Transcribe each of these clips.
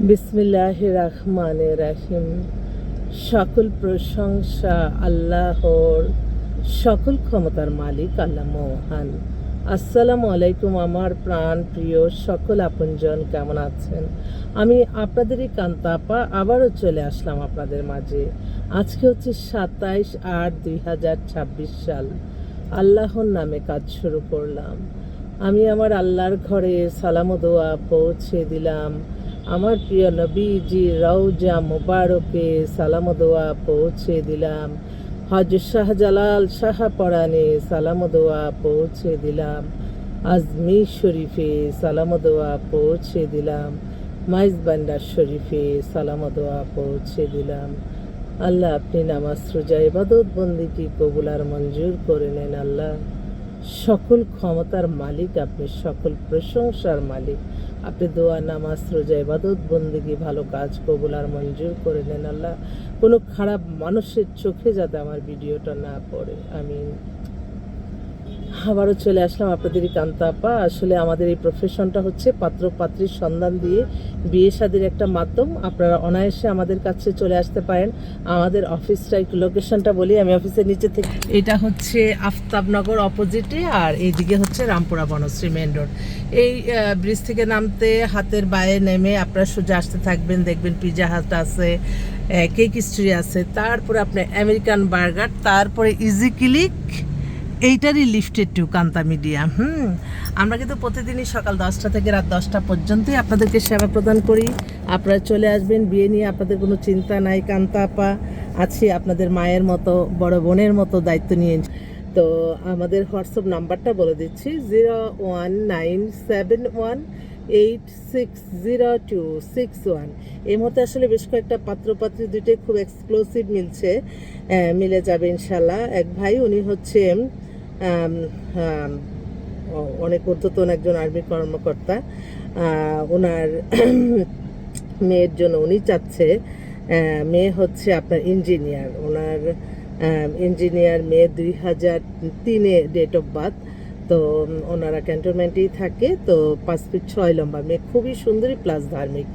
বিসমিল্লাহির রহমানির রহিম। সকল প্রশংসা আল্লাহর, সকল ক্ষমতার মালিক আল্লাহ মহান। আসসালামু আলাইকুম আমার প্রাণ প্রিয় সকল আপনজন, কেমন আছেন? আমি আপনাদেরই কান্তা আপা আবারও চলে আসলাম আপনাদের মাঝে। আজকে হচ্ছে 27/8/2026 সাল। আল্লাহর নামে কাজ শুরু করলাম। আমি আমার আল্লাহর ঘরে সালাম ও দোয়া পৌঁছে দিলাম। আমার প্রিয় নবীজি রওজা মুবারকে সালাম ও দোয়া পৌঁছে দিলাম। হযরত শাহজালাল শাহপরানে সালাম ও দোয়া পৌঁছে দিলাম। আজমির শরীফে সালাম ও দোয়া পৌঁছে দিলাম। মাইজবান্ডার শরীফে সালাম ও দোয়া পৌঁছে দিলাম। আল্লাহ, আপনি নামাজ রোজা ইবাদত বন্দেগী কবুল আর মঞ্জুর করে নেন। আল্লাহ, সকল ক্ষমতার মালিক আপনি, সকল প্রশংসার মালিক আপনি। দোয়া, নামাজ রোজা ইবাদত বন্দেগী ভালো কাজ কবুল আর মঞ্জুর করে নেন। আল্লাহ, কোনো খারাপ মানুষের চোখে যাতে আমার ভিডিওটা না পড়ে। আমিন। আবারও চলে আসলাম আপনাদেরই কান্তা আপা। আসলে আমাদের এই প্রফেশনটা হচ্ছে পাত্র পাত্রীর সন্ধান দিয়ে বিয়ে শাদির একটা মাধ্যম। আপনারা অনায়াসে আমাদের কাছে চলে আসতে পারেন। আমাদের অফিসটা একটু লোকেশনটা বলি। আমি অফিসের নিচে থেকে, এটা হচ্ছে আফতাবনগর অপোজিটে, আর এইদিকে হচ্ছে রামপুরা বনশ্রী মেন রোড। এই ব্রিজ থেকে নামতে হাতের বায়ে নেমে আপনারা সোজা আসতে থাকবেন, দেখবেন পিজা হাট আছে, কেক স্ট্রি আছে, তারপরে আপনার আমেরিকান বার্গার, তারপরে ইজি ক্লিক, এইটারই লিফটেড টু কান্তা মিডিয়া। আমরা কিন্তু প্রতিদিনই সকাল 10টা থেকে রাত 10টা পর্যন্তই আপনাদেরকে সেবা প্রদান করি। আপনারা চলে আসবেন, বিয়ে নিয়ে আপনাদের কোনো চিন্তা নাই। কান্তা আপা আছি আপনাদের মায়ের মতো, বড় বোনের মতো দায়িত্ব নিয়ে। তো আমাদের হোয়াটসঅ্যাপ নাম্বারটা বলে দিচ্ছি, 01971860261। এই মুহূর্তে আসলে বেশ কয়েকটা পাত্রপাত্রী, দুইটাই খুব এক্সক্লুসিভ মিলছে, মিলে যাবে ইনশাল্লাহ। এক ভাই, উনি হচ্ছে অনেক ঊর্ধ্বতন একজন আর্মি কর্মকর্তা। ওনার মেয়ের জন্য উনি চাচ্ছে, মেয়ে হচ্ছে আপনার ইঞ্জিনিয়ার। ওনার ইঞ্জিনিয়ার, মেয়ে 2003-এ ডেট অফ বার্থ। তো ওনারা ক্যান্টনমেন্টেই থাকে। তো 5 ফিট 6 লম্বা মেয়ে, খুবই সুন্দরী প্লাস ধার্মিক।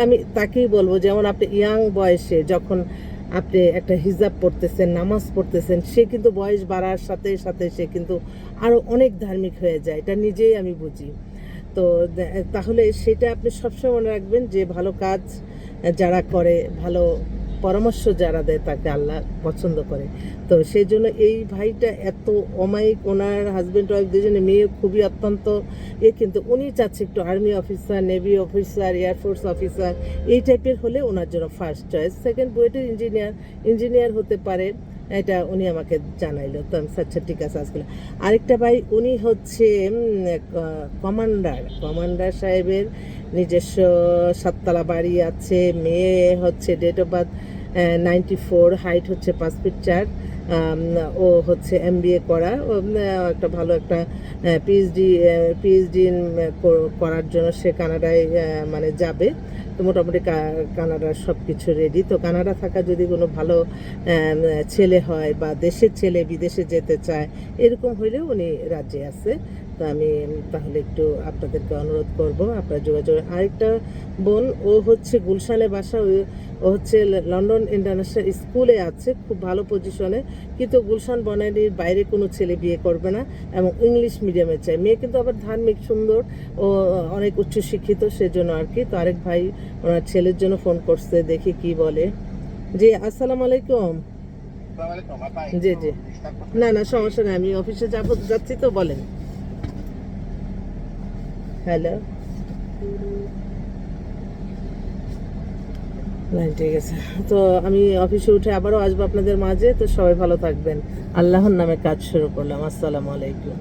আমি তাকেই বলবো, যেমন আপনি ইয়াং বয়সে যখন আপনি একটা হিজাব পড়তেছেন, নামাজ পড়তেছেন, সে কিন্তু বয়স বাড়ার সাথে সাথে সে কিন্তু আরও অনেক ধার্মিক হয়ে যায়। এটা নিজেই আমি বুঝি। তো তাহলে সেটা আপনি সবসময় মনে রাখবেন যে ভালো কাজ যারা করে, ভালো পরামর্শ যারা দেয়, তাকে আল্লাহ পছন্দ করে। তো সেই জন্য এই ভাইটা এত অমায়িক। ওনার হাজব্যান্ড ওয়াইফ দুজনে, মেয়ে খুবই অত্যন্ত কিন্তু উনি চাচ্ছে একটু army officer, navy officer, air force officer এই টাইপের হলে ওনার জন্য ফার্স্ট চয়েস। সেকেন্ড, বুয়েটের ইঞ্জিনিয়ার হতে পারে, এটা উনি আমাকে জানাইলো। তো আমি আচ্ছা ঠিক আছে আজকাল। আরেকটা ভাই, উনি হচ্ছে কমান্ডার সাহেবের নিজস্ব 7তলা বাড়ি আছে। মেয়ে হচ্ছে ডেট অফ বার্থ 94, হাইট হচ্ছে 5 ফিট 4। ও হচ্ছে MBA করা, একটা ভালো একটা পিএইচডি করার জন্য সে কানাডায় মানে যাবে। তো মোটামুটি কানাডার সব কিছু রেডি। তো কানাডা থাকা যদি কোনো ভালো ছেলে হয়, বা দেশের ছেলে বিদেশে যেতে চায়, এরকম হইলেও উনি রাজি আছে। তো আমি তাহলে একটু আপনাদেরকে অনুরোধ করব আপনার যোগাযোগ। আরেকটা বোন, ও হচ্ছে গুলশানে বাসা, ও হচ্ছে লন্ডন ইন্টারন্যাশনাল স্কুলে আছে, খুব ভালো পজিশনে, কিন্তু গুলশান বনানীর বাইরে কোনো ছেলে বিয়ে করবে না, এবং ইংলিশ মিডিয়ামে চাই। মেয়ে কিন্তু আবার ধার্মিক, সুন্দর ও অনেক উচ্চশিক্ষিত, সেজন্য আর কি। তো আরেক ভাই ওনার ছেলের জন্য ফোন করছে, দেখি কি বলে। জি, আসসালামু আলাইকুম। জি, না সমস্যা নেই, আমি অফিসে যাচ্ছি, তো বলেন। হ্যালো, ঠিক আছে। তো আমি অফিসে উঠে আবারও আসবো আপনাদের মাঝে। তো সবাই ভালো থাকবেন। আল্লাহর নামে কাজ শুরু করলাম। আসসালামু আলাইকুম।